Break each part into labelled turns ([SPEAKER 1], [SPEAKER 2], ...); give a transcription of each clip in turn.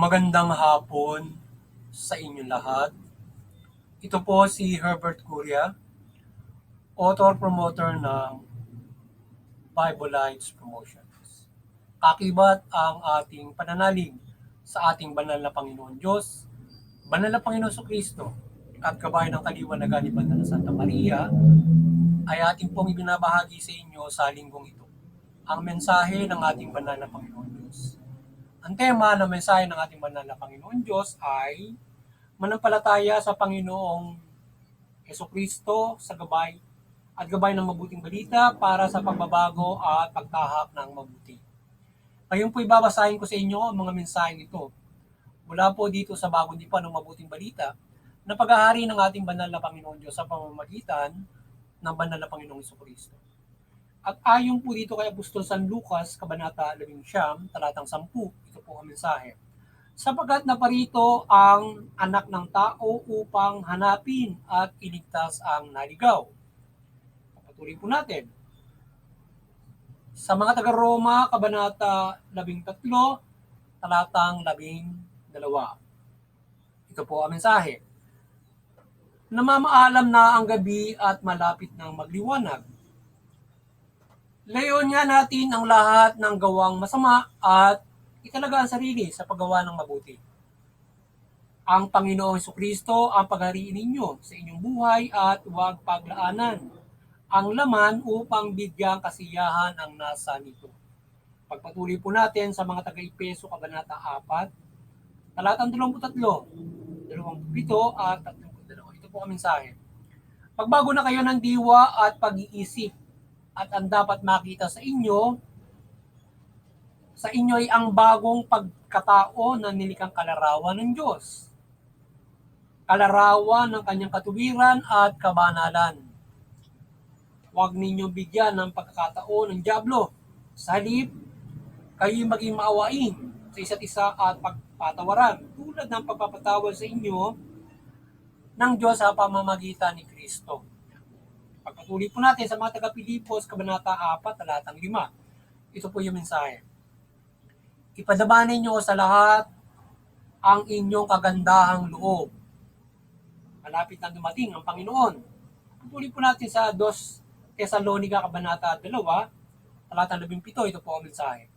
[SPEAKER 1] Magandang hapon sa inyong lahat. Ito po si Herbert Curia, author-promoter ng Bible Lives Promotions. Kakibat ang ating pananalig sa ating banal na Panginoon Diyos, banal na Panginoon Kristo, at kabayan ng kaliwanagan ni Banal na Santa Maria ay ating pong ibinabahagi sa inyo sa linggong ito. Ang mensahe ng ating banal na Panginoon Diyos. Ang tema ng mensahe ng ating banal na Panginoon Diyos ay manampalataya sa Panginoong Kristo sa gabay at gabay ng mabuting balita para sa pagbabago at pagtahak ng mabuti. Ngayon po ibabasahin ko sa inyo ang mga mensaheng ito mula po dito sa Bagong Tipan ng Mabuting Balita na paghahari ng ating banal na Panginoon Diyos sa pamamagitan ng banal na Panginoong Kristo. At ayon po dito kay Apostol San Lucas, Kabanata 11, talatang 10, ito po ang mensahe. Sapagkat naparito ang anak ng tao upang hanapin at iligtas ang naligaw. Patuloy po natin. Sa mga taga-Roma, Kabanata 13, talatang 12. Ito po ang mensahe. Namamaalam na ang gabi at malapit ng magliwanag. Layon nga natin ang lahat ng gawang masama at italaga ang sarili sa paggawa ng mabuti. Ang Panginoong Kristo ang paghariin ninyo sa inyong buhay at huwag paglaanan ang laman upang bigyang kasiyahan ang nasa nito. Pagpatuloy po natin sa mga taga-Efeso, Kabanata 4, talatang 23, 27 at 32. Ito po ang mensahe. Pagbago na kayo ng diwa at pag-iisip at ang dapat makita sa inyo ay ang bagong pagkatao na nilikang kalarawan ng Diyos. Kalarawan ng kanyang katuwiran at kabanalan. Huwag ninyong bigyan ng pagkakataon ng dyablo. Sa halip, kayo maging maawain sa isa't isa at pagpatawaran tulad ng pagpapatawad sa inyo ng Diyos sa pamamagitan ni Kristo. Pagpatuloy po natin sa mga taga-Pilipos, Kabanata 4, talatang 5. Ito po yung mensahe. Ipadamanin nyo sa lahat ang inyong kagandahang loob. Malapit na dumating ang Panginoon. Patuloy po natin sa 2 Thessalonica, Kabanata 2, talatang 17. Ito po ang mensahe.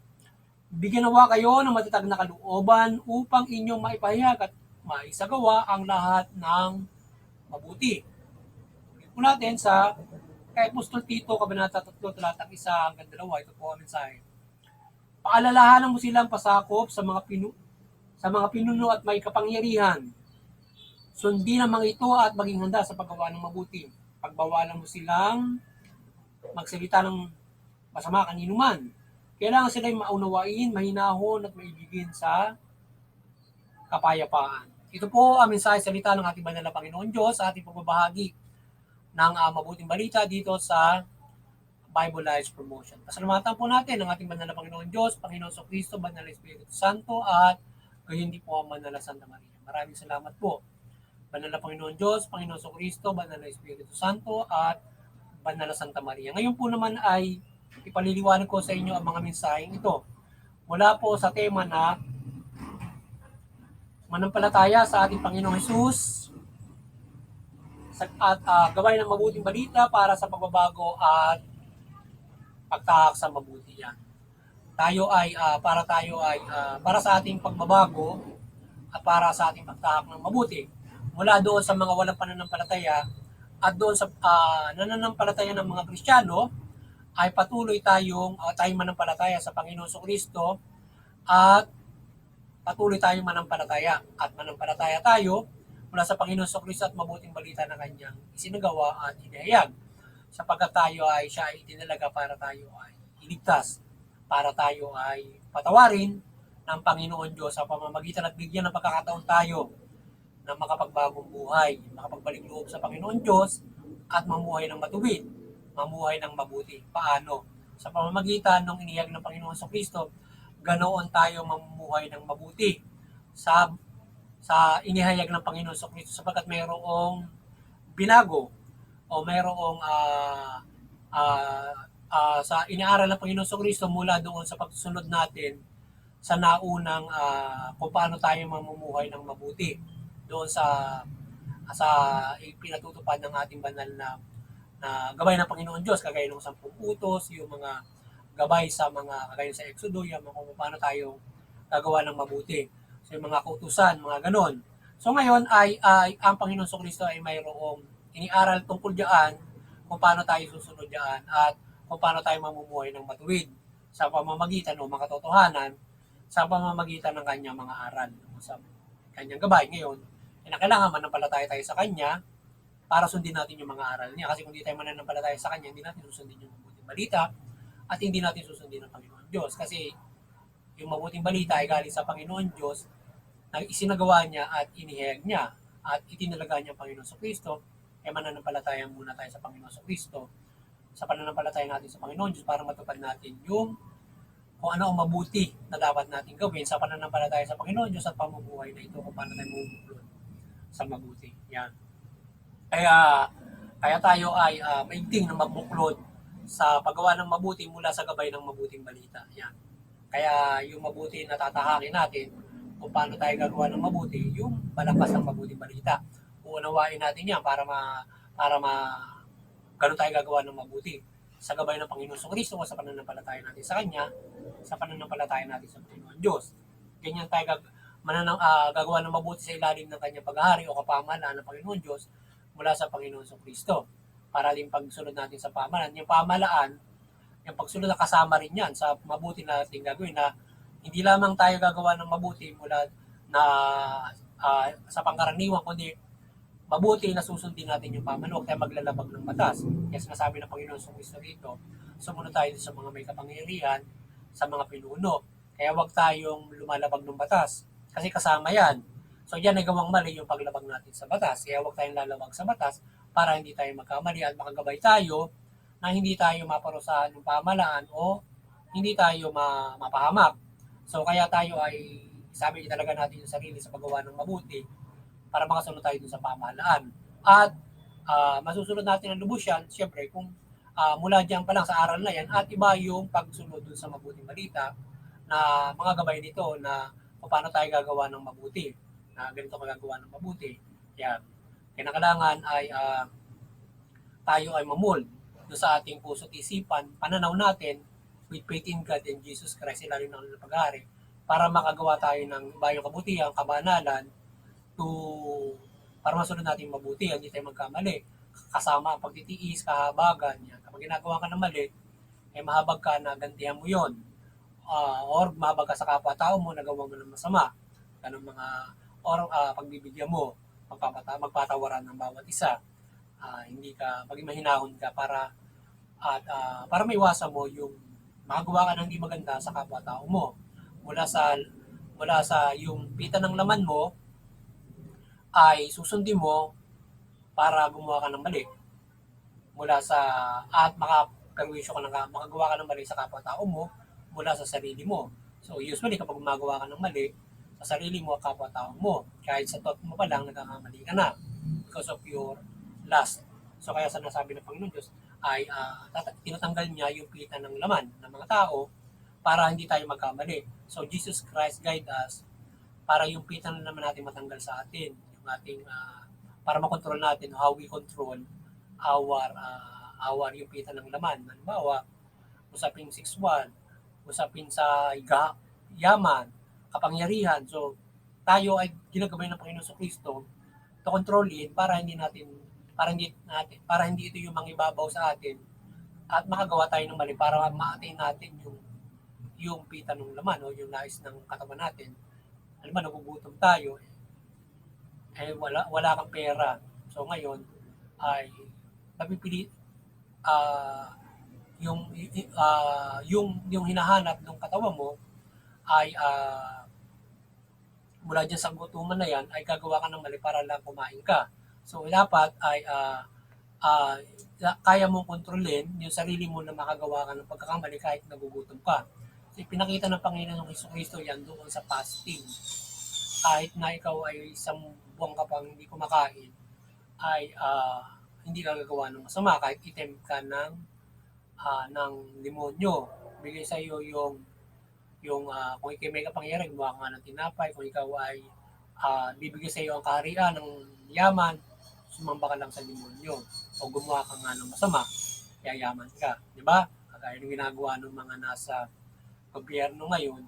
[SPEAKER 1] Bigyan nawa kayo ng matatag na kalooban upang inyong maipahayag at maisagawa ang lahat ng mabuti. Patuloy po natin sa kay Apostol Tito, Kabanata 3, talatang 1 hanggang 2. Ito po ang mensahe. Paalalahanan mo silang pasakop sa mga pinuno at may kapangyarihan. Sundin ang mga ito at maging handa sa paggawa ng mabuti. Pagbawalan mo silang magsalita ng masama kanino man. Kailangan sila'y maunawain, mahinahon at maibigin sa kapayapaan. Ito po ang mensahe salita ng ating banal na Panginoon Diyos sa ating pagbabahagi ng mabuting balita dito sa Bible Lives Promotion. Pasalamatan po natin ang ating banal na Panginoon Diyos, Panginoon Kristo, Banal na Espiritu Santo at gayon din po ang Banal na Santa Maria. Maraming salamat po. Banal na Panginoon Diyos, Panginoon Kristo, Banal na Espiritu Santo at Banal na Santa Maria. Ngayon po naman ay ipaliliwanag ko sa inyo ang mga mensaheng ito. Mula po sa tema na manampalataya sa ating Panginoong Hesus at gawin ng mabuting balita para sa pagbabago at pagtahak sa mabuti yan. Para sa ating pagbabago at para sa ating pagtahak ng mabuti. Mula doon sa mga walang pananampalataya at doon sa nananampalataya ng mga Kristiyano ay patuloy tayong manampalataya sa Panginoon Kristo at patuloy tayong manampalataya at manampalataya tayo mula sa Panginoon Kristo at mabuting balita na kanyang isinagawa at inihayag sapagkat siya ay itinalaga para tayo ay iligtas, para tayo ay patawarin ng Panginoon Diyos sa pamamagitan at bigyan ng pagkakataon tayo na makapagbagong buhay, makapagbalik loob sa Panginoon Diyos at mamuhay ng matuwid, mamuhay ng mabuti. Paano? Sa pamamagitan ng inihayag ng Panginoon sa Kristo, ganoon tayo mamuhay ng mabuti sa inihayag ng Panginoon sa Kristo sapagkat mayroong binago o mayroong sa inaaral ng Panginoon sa Kristo mula doon sa pagsunod natin sa naunang kung paano tayo mamumuhay ng mabuti doon sa pinatutupad ng ating banal na gabay ng Panginoon Diyos, kagaya ng 10 utos, yung mga gabay sa mga kagaya sa Exodo, yung mga kung paano tayo gagawa ng mabuti. So yung mga kautusan, mga ganon. So ngayon ay ang Panginoon Kristo ay mayroong iniaral tungkol diyan kung paano tayo susunod diyan at kung paano tayo mamumuhay ng matuwid sa pamamagitan o makatotohanan sa pamamagitan ng kanyang mga aral sa kanyang gabay. Ngayon, kailangan manampalataya tayo sa kanya para sundin natin yung mga aral niya. Kasi kung hindi tayo mananampalataya sa kanya, hindi natin susundin yung mabuting balita at hindi natin susundin ang Panginoon Diyos. Kasi yung mabuting balita ay galing sa Panginoon Diyos na isinagawa niya at inihayag niya at itinalaga niya ang Panginoon sa Kristo, ay mananampalataya muna tayo sa Panginoon sa Kristo. Sa pananampalataya natin sa Panginoon Diyos para matupad natin yung kung ano ang mabuti na dapat natin gawin sa pananampalataya sa Panginoon Diyos at pamumuhay na ito kung paano tayo mabubuklod sa mabuti. Yan. Kaya kaya tayo ay maigting na magbuklod sa paggawa ng mabuti mula sa gabay ng mabuting balita. Yan. Kaya yung mabuti na tatahakin natin kung paano tayo gagawa ng mabuti, yung palakas ng mabuting balita. Uunawain natin yan para ganun tayo gagawa ng mabuti sa gabay ng Panginoon Kristo o sa pananampalataya natin sa Kanya, sa pananampalataya natin sa Panginoon Diyos. Ganyan tayo gagawa ng mabuti sa ilalim ng Kanyang paghahari o kapamahalaan ng Panginoon Diyos mula sa Panginoon Kristo. Para din pagsunod natin sa pamahalaan, yung pamahalaan, yung pagsunod na kasama rin yan sa mabuti na natin gagawin na hindi lamang tayo gagawa ng mabuti mula na sa pangkaraniwan, kundi mabuti na susundin natin yung pamahalaan, huwag tayo maglalabag ng batas. Kaya sinasabi ng Panginoon sa Kristo dito, sumunod tayo sa mga may kapangyarihan, sa mga pinuno. Kaya huwag tayong lumalabag ng batas. Kasi kasama yan. So yan ay gawang mali yung paglabag natin sa batas. Kaya huwag tayong lalabag sa batas para hindi tayo magkamali at makagabay tayo na hindi tayo maparusahan ng pamahalaan o hindi tayo mapahamak. So kaya tayo ay sabi talaga natin yung sarili sa paggawa ng mabuti para makasunod tayo dun sa pamahalaan. At masusunod natin ang lubos yan, siyempre, kung mula dyan pa lang sa aral na yan, at iba yung pagsunod dun sa mabuting balita na mga gabay nito na paano tayo gagawa ng mabuti, na ganito magagawa ng mabuti. Yan. Kailangan ay tayo ay mamold sa ating puso at isipan, pananaw natin with faith in God and Jesus Christ, ilalim ng paghahari, para makagawa tayo ng bayong kabutihan, kabanalan, para masunod natin mabuti, hindi tayo magkamali. Kasama ang pagtitiis, kahabagan. Yan. Kapag ginagawa ka ng mali, eh mahabag ka na gantihan mo yon. Or mahabag ka sa kapwa-tao mo, nagawa mo ng masama. Ganun mga, or pagbibigyan mo, magpatawaran ng bawat isa. Hindi ka, maging mahinahon ka para maiwasan mo yung makagawa ka ng hindi maganda sa kapwa-tao mo. Mula sa yung pita ng laman mo, ay susundin mo para gumawa ka ng mali mula sa at makagawa ka ng mali sa kapwa-tao mo mula sa sarili mo. So usually kapag gumagawa ka ng mali sa sarili mo at kapwa-tao mo, kahit sa thought mo pa lang nagkakamali ka na because of your lust. So kaya sa nasabi ng Panginoon Diyos ay tinatanggal niya yung pita ng laman ng mga tao para hindi tayo magkamali. So Jesus Christ guide us para yung pita na naman natin matanggal sa atin, yung ating para makontrol natin how we control our yung pita ng laman. Halimbawa, usapin 6.1, usapin sa yaman, kapangyarihan. So tayo ay ginagabay ng Panginoon sa Kristo to control it para hindi ito yung mangibabaw sa atin at makagawa tayo ng mali para ma-attain natin yung pita ng laman o yung nais ng katawan natin. Alam mo, nagugutom tayo, wala kang pera. So ngayon, ay napipili, yung hinahanap ng katawan mo ay mula dyan sa gutuman na yan, ay gagawa ka ng mali para lang kumain ka. So dapat ay kaya mong kontrolin yung sarili mo na makagawa ka ng pagkakamali kahit nagugutom ka. So, pinakita ng Panginoon ng Kristo yan doon sa fasting. Kahit na ikaw ay isang buwan ka pang hindi kumakain, ay hindi ka gagawa ng masama kahit item ka ng demonyo. Bigay sa iyo yung Yung kung ikaw may kapangyarihan, gumawa ka nga ng tinapay, kung ikaw ay bibigay sa iyo ang kaharian ng yaman, sumamba ka lang sa demonyo o gumawa ka nga ng masama, yayaman ka, di ba? Kagaya ng ginagawa ng mga nasa gobyerno ngayon,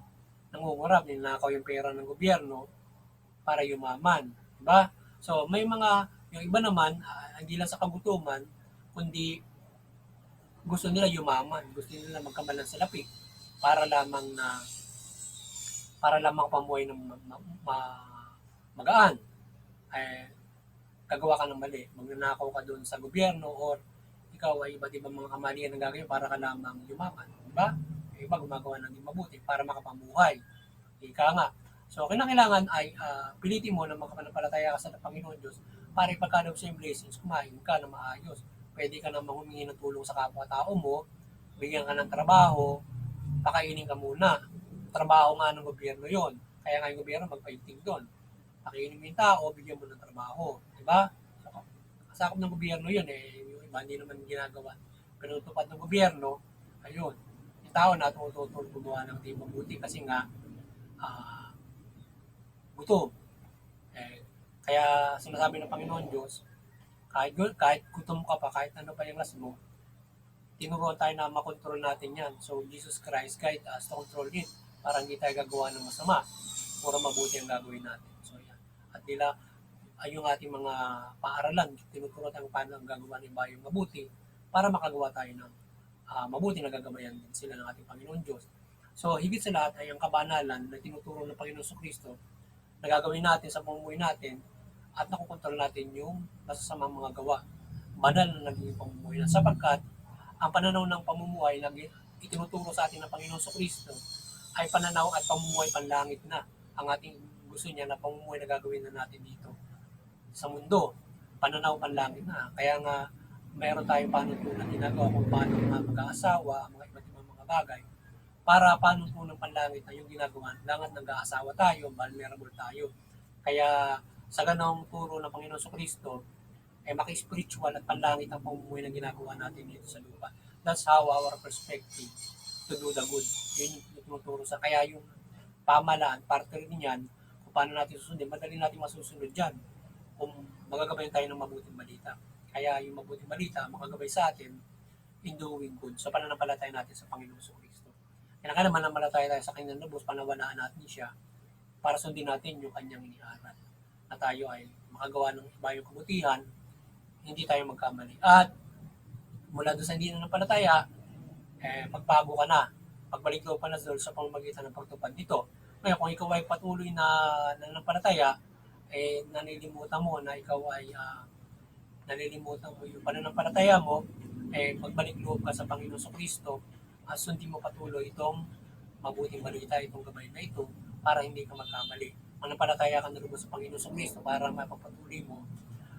[SPEAKER 1] nangungurap, ninakaw yung pera ng gobyerno para yumaman, di ba? So may mga, yung iba naman, hindi lang sa kagutuman, kundi gusto nila yumaman, gusto nila magkamalan sa lapi para lamang na para lamang pamuhay ng magaan. Eh, gagawa ka ng mali, magnanakaw ka doon sa gobyerno or ikaw ay iba't ibang mga kamalian ang gagawin para ka lamang yumaman, di ba? Yung iba gumagawa ng di mabuti para makapamuhay. Ika nga. So, kailangan ay pilitin mo na makapanampalataya ka sa Panginoon Diyos para ipagkaloob sa iyong blessings, kumain ka na maayos. Pwede ka namang humingi ng tulong sa kapwa-tao mo, bigyan ka ng trabaho, pakainin ka muna. Trabaho nga ng gobyerno yon. Kaya nga yung gobyerno magpainting doon. Pakainin mo yung tao, bigyan mo ng trabaho. Diba? So, kasakop ng gobyerno yun eh. Yung iba hindi naman ginagawa. Pero tupad ng gobyerno, ayun. Yung tao na tutulong gumawa ng di mabuti kasi nga ah, gutom. Eh, kaya sinasabi ng Panginoon Diyos, kahit gutom ka pa, kahit ano pa yung las mo, tinuruan tayo na makontrol natin yan. So, Jesus Christ guide us to control it para hindi tayo gagawa ng masama. Puro mabuti ang gagawin natin. So, yan. At nila, ay yung ating mga paaralan, tinuturo tayo paano ang gagawa ng bayong mabuti para makagawa tayo ng mabuti na gagabayan din sila ng ating Panginoon Diyos. So, higit sa lahat ay ang kabanalan na tinuturo ng Panginoon Kristo na gagawin natin sa pamumuhay natin at nakukontrol natin yung masasamang mga gawa. Banal na naging pamumuhay na sapagkat ang pananaw ng pamumuhay na itinuturo sa atin ng Panginoon Kristo ay pananaw at pamumuhay panlangit na ang ating gusto niya na pamumuhay na gagawin na natin dito sa mundo. Pananaw panlangit na. Kaya nga mayroon tayong panutunan ginagawa kung paano mga mag-aasawa, mga iba't ibang mga bagay para panutunan panlangit na yung ginagawa. Langat nag-aasawa tayo, vulnerable tayo. Kaya sa ganong turo ng Panginoon Kristo, ay maki-spiritual at panlangit ang pamumuhay na ginagawa natin dito sa lupa. That's how our perspective to do the good. Yun yung tinuturo sa, kaya yung pamalaan, parte rin yan, kung paano natin susundin, madali natin masusunod dyan kung magagabay tayo ng mabuting balita. Kaya yung mabuting balita, makagabay sa atin in doing good. So, pananampalataya natin sa Panginoon Kristo. Kailangan naman nampalataya tayo sa kanyang lubos, panawalaan natin siya para sundin natin yung kanyang iniaral. Na tayo ay makagawa ng ibayong kabutihan, hindi tayo magkamali. At mula doon sa hindi na nampalataya, magbago ka na. Pagbalik loob ka na doon sa pamamagitan ng pagtupad nito. Ngayon, kung ikaw ay patuloy na nampalataya, nanilimutan mo na ikaw ay nalilimutan mo yung pananampalataya mo, pagbalik loob ka sa Panginoon Kristo, sundin mo patuloy itong mabuting balita, itong gabay na ito, para hindi ka magkamali. Manampalataya ka na lubos sa Panginoon Kristo para mapapatuloy mo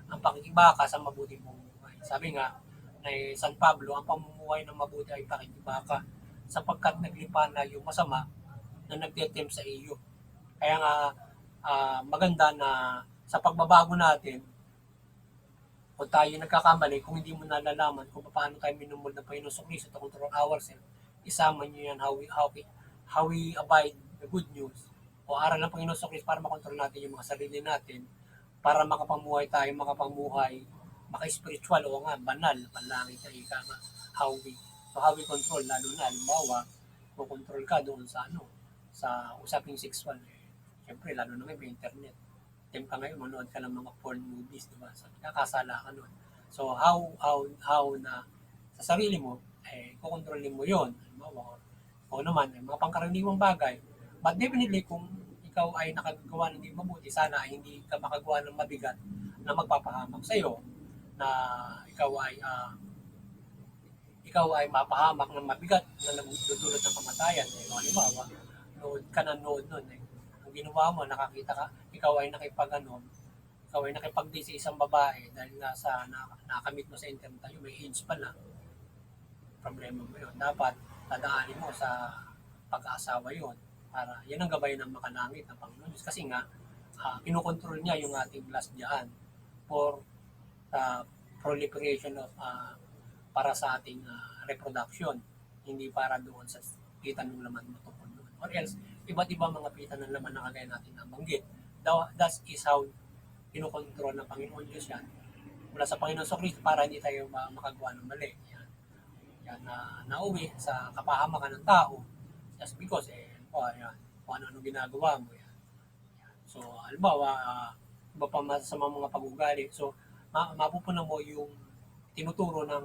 [SPEAKER 1] ang pakikibaka sa mabuting pamumuhay. Sabi nga, na San Pablo, ang pamumuhay ng mabuti ay pakikibaka sapagkat naglipa na yung masama na nagtetem sa iyo. Kaya nga, maganda na sa pagbabago natin, kung tayo nagkakamali, kung hindi mo nalalaman kung paano tayo minumul ng Panginoon Kristo to control ourselves, isama nyo yan how we abide the good news o aral ng Panginoon Kristo para makontrol natin yung mga sarili natin, para makapamuhay tayo, maka-spiritual o nga, banal, panlangit na ika nga, how we control, lalo na, halimbawa, kung control ka doon sa sa usaping sexual, syempre, lalo na may internet, time ka ngayon, manood ka ng mga porn movies, diba? So, nakakasala ka nun. So, how na sa sarili mo, kukontrolin mo yon. Halimbawa, o naman, mga pangkaraniwang bagay. But definitely, kung ikaw ay nakagawa ng hindi mabuti, sana ay hindi ka makagawa ng mabigat na magpapahamak sa iyo, na ikaw ay mapahamak ng mabigat na nagdudulot ng kamatayan. Halimbawa, nood nun. Ang ginawa mo, nakakita ka, ikaw ay nakipag-date sa isang babae dahil nga sa nakamit mo sa internet tayo, may AIDS pala. Problema mo yun. Dapat tadaanin mo sa pag-aasawa yun. Para yan ang gabay ng makalangit ng Panginoon. Kasi nga, kinukontrol niya yung ating last dyan for proliferation of para sa ating reproduction. Hindi para doon sa kita ng laman mo tungkol doon. O or else iba't ibang mga pita ng laman na kagaya natin na banggit. That is how kinukontrol ng Panginoon Diyos yan mula sa Panginoon sa Kristo para hindi tayo makagawa ng mali. Yan na nauwi sa kapahamakan ng tao just because yan, kung ano ginagawa mo yan. So halimbawa iba pa masama mga pag-ugali. So mapupunan mo yung tinuturo ng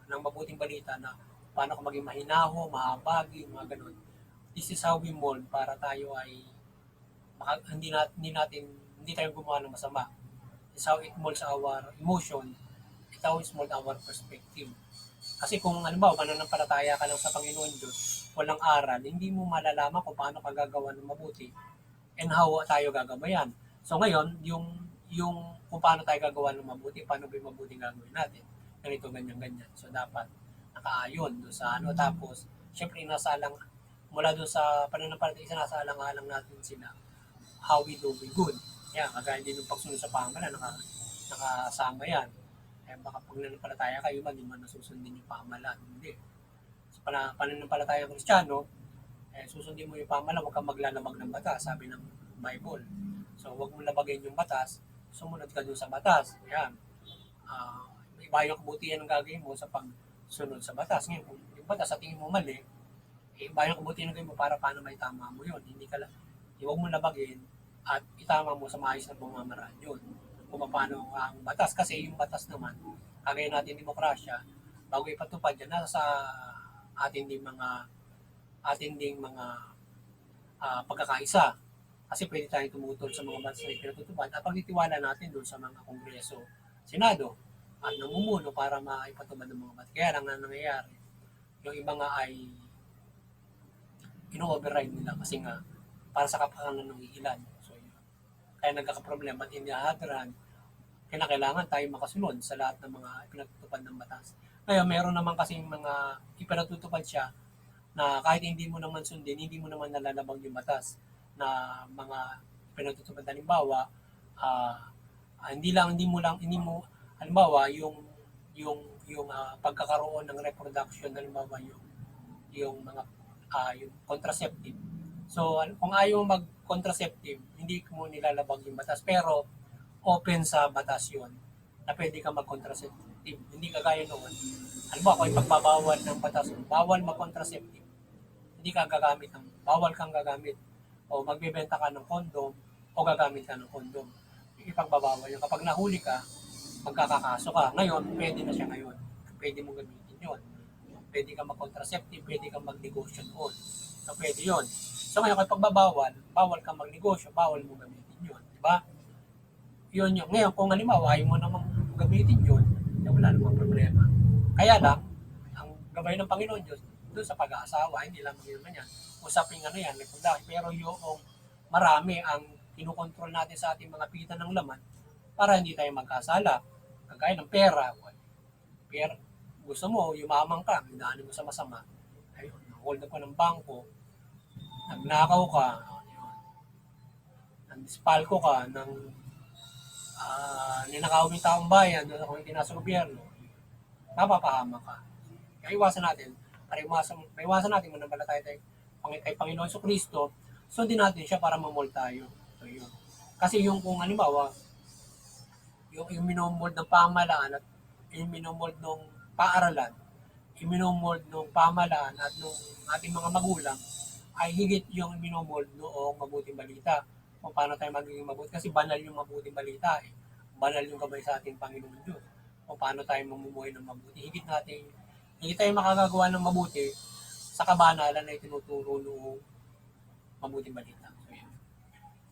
[SPEAKER 1] mabuting balita na paano ka maging mahinaho, mahabagin, mga ganun. This is how we mold para tayo ay hindi tayo gumawa ng masama. This is how it molds our emotion. It always molds our perspective. Kasi kung halimbawa mananampalataya ka lang sa Panginoon Diyos, walang aral, hindi mo malalaman kung paano ka gagawa ng mabuti and how tayo gagabayan. So ngayon, yung kung paano tayo gagawa ng mabuti, paano ba yung mabuting gagawin natin. Ganito, ganyan. So dapat nakaayon doon sa ano. Tapos, syempre inasalang mula doon sa pananampalataya, isinasalang-alang natin sila how we do we good. Yan, kagaya din ng pagsunod sa pamalan, nakasama yan. Baka pag nananampalataya kayo, hindi man nasusundin yung pamalan. Hindi. Sa pananampalataya ng Kristiyano, susundin mo yung pamalan, huwag kang maglalabag ng batas, sabi ng Bible. So, huwag mo labagin yung batas, sumunod ka doon sa batas. Yan. Iba yung kabutihan ng gagawin mo sa pagsunod sa batas. Ngayon, kung yung batas sa tingin mo mali, iba yung kabutihan ng gagawin mo para paano may tama mo yun. Huwag mo labagin at itama mo sa maayos na pamamaraan yun. Kung paano ang batas. Kasi yung batas naman, kagaya natin demokrasya, bago ipatupad yan, nasa sa atin ding mga pagkakaisa. Kasi pwede tayong tumutol sa mga batas na ipinatutupad at pagtitiwala natin doon sa mga kongreso, senado, at namumuno para maipatupad ng mga batas. Kaya lang na nangyayari, yung iba nga ay ino-override nila kasi nga para sa kapakanan ng ilan. So, yun. Kaya nagkakaproblema at in the other hand, kailangan tayo makasunod sa lahat ng mga ipinatutupad ng batas. Ngayon, meron naman kasing mga ipinatutupad siya na kahit hindi mo naman sundin, hindi mo naman nalalabag yung batas na mga ipinatutupad. Halimbawa, hindi mo halimbawa yung pagkakaroon ng reproduction, halimbawa yung mga yung contraceptive. So, kung ayaw mag-contraceptive, hindi mo nilalabag yung batas. Pero, open sa batas yun na pwede ka mag-contraceptive. Hindi kagaya noon. Halimbawa, kung ipagbabawal ng batas, bawal mag-contraceptive. Hindi ka gagamit bawal kang gagamit. O magbebenta ka ng kondom o gagamit ka ng kondom. Ipagbabawal yun. Kapag nahuli ka, magkakakaso ka. Ngayon, pwede na siya ngayon. Pwede mong gamitin yun. Pwede ka mag-contraceptive, pwede ka mag-negosyo noon. So, pwede yun. So ngayon, kapag bawal kang magnegosyo, bawal mo gamitin yun. Diba? Yun yung. Ngayon, kung halimbawa, ayaw mo namang gamitin yun, wala namang problema. Kaya lang, ang gabay ng Panginoon Diyos, doon sa pag-aasawa, hindi lang naman yan. Usapin yan, pero yung marami ang kinukontrol natin sa ating mga pita ng laman para hindi tayo magkasala. Kagaya ng pera. Pero gusto mo, yumamang ka, hinaanin mo sa masama. Ayun, hold up ka ng bangko, nagnakaw ka, nandispalko ka, ninakaw yung taong bayan, kung hindi nasa gobyerno, napapahama ka. Kaya iwasan natin manampalataya tayo kay Panginoon sa Kristo, sundin natin siya para mamold tayo. So, yun. Kasi yung kung halimbawa, yung minomold ng pamahalaan at yung minomold ng paaralan, yung minomold ng pamahalaan at ng ating mga magulang, ay higit yung minomold noong mabuting balita. Kung paano tayo magiging mabuti. Kasi banal yung mabuting balita. Banal yung gabay sa ating Panginoon Diyos. Kung paano tayo mamumuhay ng mabuti. Higit tayo makagagawa ng mabuti sa kabanalan na itinuturo noong mabuting balita.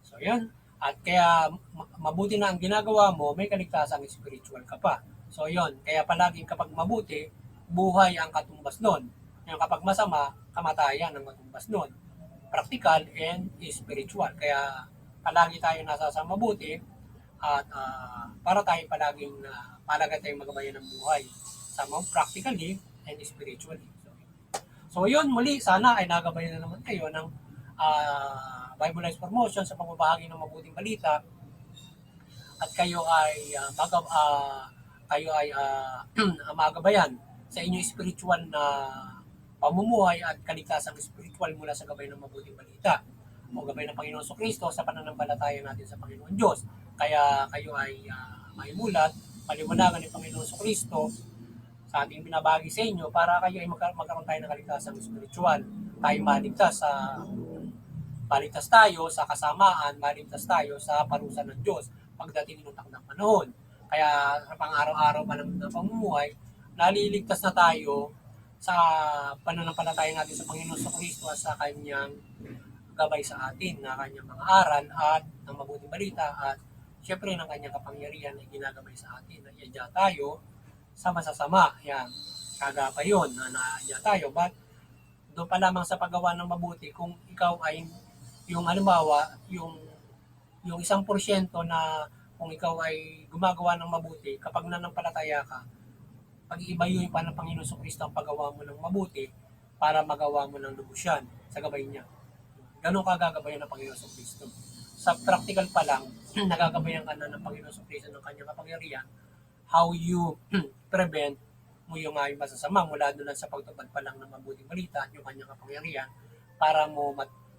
[SPEAKER 1] So, yan. At kaya mabuti na ang ginagawa mo, may kaligtasang spiritual ka pa. So, yun. Kaya palaging kapag mabuti, buhay ang katumbas nun. Yung kapag masama, kamatayan ang katumbas nun. Practical and spiritual. Kaya palagi tayo nasa sa mabuti at para tayo palaging palagi tayong magabayan ng buhay sa practically and spiritually. So yun, muli, sana ay nagabayan na naman kayo ng Bible Life Promotion sa pagbabahagi ng mabuting balita at kayo ay magabayan sa inyong spiritual na pamumuhay at kaligtasang spiritual mula sa gabay ng mabuting balita o gabay ng Panginoon Kristo sa pananampalataya natin sa Panginoon Diyos. Kaya kayo ay maimulat, paliwanagan ni Panginoon Kristo sa ating binabagi sa inyo para kayo ay magkaroon tayo ng kaligtasang spiritual. Tayo maligtas tayo sa kasamaan, maligtas tayo sa parusa ng Diyos pagdating ng takdang panahon. Kaya sa pang-araw-araw pa ng pamumuhay, naliligtas na tayo sa pananampalataya natin sa Panginoon sa Kristo at sa kanyang gabay sa atin na kanyang mga aral at ng mabuting balita at syempre ng kanyang kapangyarihan na ginagabay sa atin na iadya tayo sa masasama. Yan, kagapa yun na naadya tayo. But doon pa lamang sa paggawa ng mabuti kung ikaw ay yung halimbawa, yung 1% na kung ikaw ay gumagawa ng mabuti, kapag nanampalataya ka, pag-iibayuhin pa ng Panginoon sa Kristo ang paggawa mo ng mabuti para magawa mo ng lubos yan sa gabay niya. Ganun ka gagabayan ng Panginoon sa Kristo. Sa practical pa lang, nagagabayan ka na ng Panginoon sa Kristo ng kanyang kapangyarihan, how you prevent mo yung masasama mula doon sa pagtupad pa lang ng mabuting balita at yung kanyang kapangyarihan para mo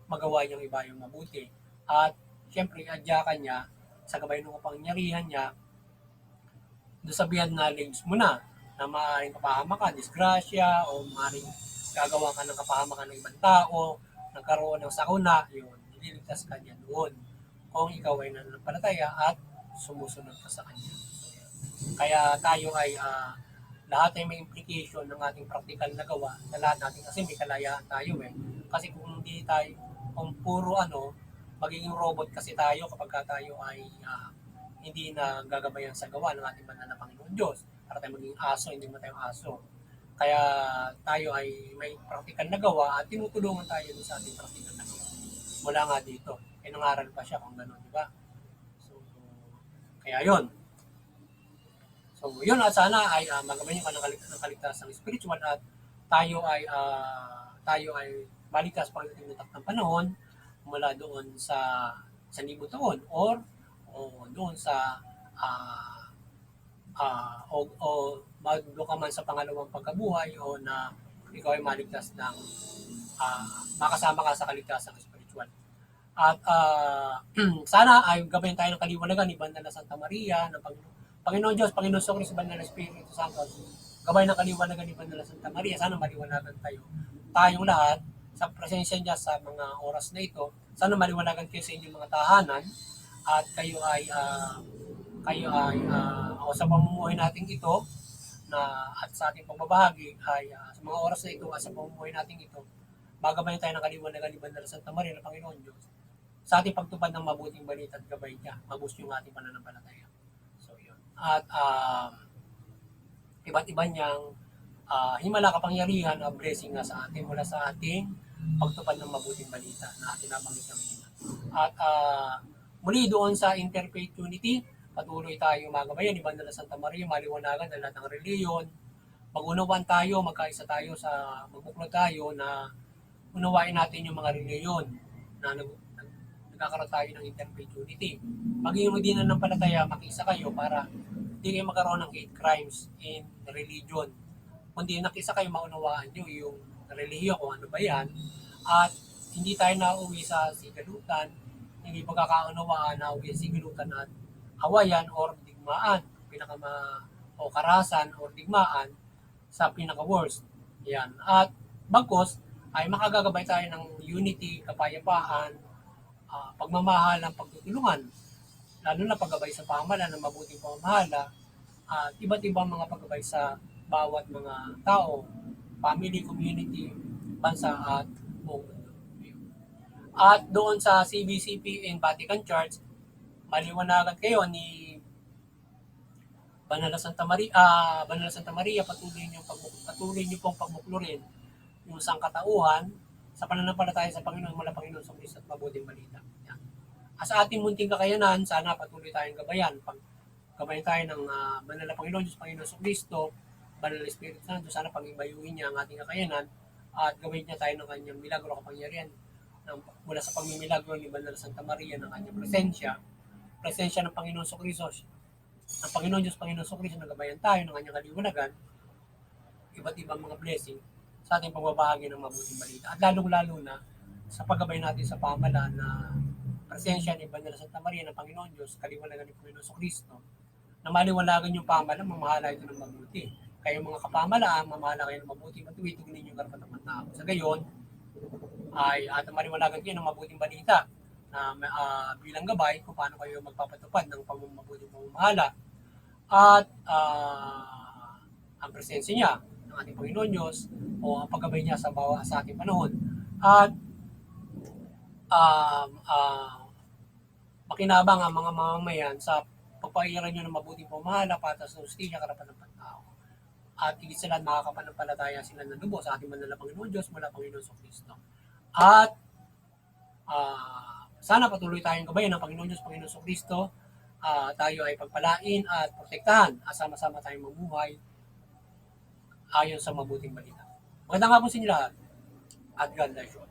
[SPEAKER 1] magawa niyang iba yung mabuti. At syempre, adya ka niya sa gabay ng kapangyarihan niya doon sa beyond knowledge mo na maaaring kapahamakan, disgrasya, o maaaring gagawa ka ng kapahamakan ng ibang tao, nagkaroon ng sakuna, yun, nililigtas ka niya doon kung ikaw ay nananampalataya at sumusunod ka sa kanya. Kaya tayo ay lahat ay may implication ng ating practical na gawa na lahat natin kasi may kalayaan tayo kasi kung hindi tayo kung puro magiging robot kasi tayo kapag tayo ay hindi na gagabayan sa gawa ng ating banal na Panginoon Diyos. Para tayo maging aso, hindi mo tayong aso. Kaya tayo ay may practical na gawa at tinutulungan tayo sa ating practical na gawa. Mula nga dito. Kaya nangaral pa siya kung gano'n, di ba? So, kaya yon. So, yun at sana ay magabayan ka ng kaligtasang spiritual at tayo ay maligtas pagdating ng takdang panahon mula doon sa 1,000 taon or doon sa magdo ka man sa pangalawang pagkabuhay o na ikaw ay maligtas ng makasama ka sa kaligtasang spiritual. At sana ay gabayan tayo ng kaliwanagan ni Banal na Santa Maria, ng Panginoon Diyos, Panginoon Kristo, Banal na Espiritu Santo. Gabay ng kaliwanagan ni Banal na Santa Maria, sana maliwanagan tayong lahat sa presensya niya sa mga oras na ito. Sana maliwanagan kayo sa inyong mga tahanan at kayo ay o sa pamumuhay natin ito na at sa ating pagbabahagi ay sa mga oras na ito at sa pamumuhay natin ito, magabayan tayo ng kaliwanagan ni Banal na Santa Maria ng Panginoon Diyos sa ating pagtupad ng mabuting balita at gabay niya, mabus yung ating pananampalataya. So yun. At iba't iba niyang himala kapangyarihan o blessing na sa atin mula sa ating pagtupad ng mabuting balita na ating nabanggit ng ina. At muli doon sa Interfaith Unity, patuloy tayo magabayan ni Banal na Santa Maria, maliwanagan ng lahat ng reliyon, mag-unawan tayo, magkaisa tayo magbuklod tayo na unawain natin yung mga reliyon na nagkakaroon tayo ng Interfaith Unity. Maging hindi na ng palataya, makisa kayo para hindi kayo magkaroon ng hate crimes in religion. Kundi nakisa kayo, maunawaan nyo yung relihiyon kung ano ba yan, at hindi tayo nauwi sa sigalutan, hindi pagkakaunawaan nauwi sa sigalutan at awayan or digmaan, o karasan or digmaan sa pinaka-worst. Yan. At bagkos ay makagagabay tayo ng unity, kapayapaan, pagmamahal ng pagtutulungan, lalo na paggabay sa pamahalaan ng mabuting pamamahala at iba't ibang mga paggabay sa bawat mga tao, family, community, bansa at buong mundo. At doon sa CBCP in Vatican Church, maliwanagan kayo ni Banal na Santa Maria, patuloy niyo pong pagbuklurin yung sangkatauhan sa pananampalataya sa Panginoon mula Panginoon sa Kristo at mabuting balita. Yan. Sa ating munting kakayanan, sana patuloy tayong gabayan. Gabayan tayo ng Banal na Panginoon Diyos, Panginoon sa Kristo, Banal na Espiritu Santo, sana pag-ibayuhin niya ang ating kakayanan at gawin niya tayo ng kanyang milagro kapangyarihan mula sa pagmimilagro ni Banal na Santa Maria ng kanyang presensya ng Panginoon sa Kristo, ng Panginoon Diyos, Panginoon sa Kristo, nagabayan tayo ng kanyang kaliwanagan, iba't ibang mga blessing sa ating pagbabahagi ng mabuting balita. At lalong-lalo na sa paggabay natin sa pamahalaan na presensya ni Banal Santa Maria ng Panginoon Diyos, kaliwanagan ni Panginoon Kristo, na maliwanagan yung pamahalaan, mamahala ito ng mabuti. Kayo mga kapamalaan, mamahala kayo ng mabuti, matuwid ninyo yung karapatan ng tao. Sa gayon, ay at maliwanagan kayo ng mabuting balita na bilang gabay kung paano kayo magpapatupad ng mabuting pamamahala at ang presensya niya ng ating Panginoon Diyos o ang paggabay niya sa ating panahon at makinabang ang mga mamamayan sa pagpapairan nyo ng mabuting pamamahala, patas ng hustisya, karapatan ng tao. At higit sa lahat, makakapanampalataya sila ng lubos sa ating banal na Panginoon Diyos mula Panginoon Kristo. At sana patuloy tayong gabayan ng Panginoon Diyos, Panginoon Kristo. Tayo ay pagpalain at protektahan at sama-sama tayong mamuhay ayon sa mabuting balita. Magandang hapon sa inyo lahat at God bless you.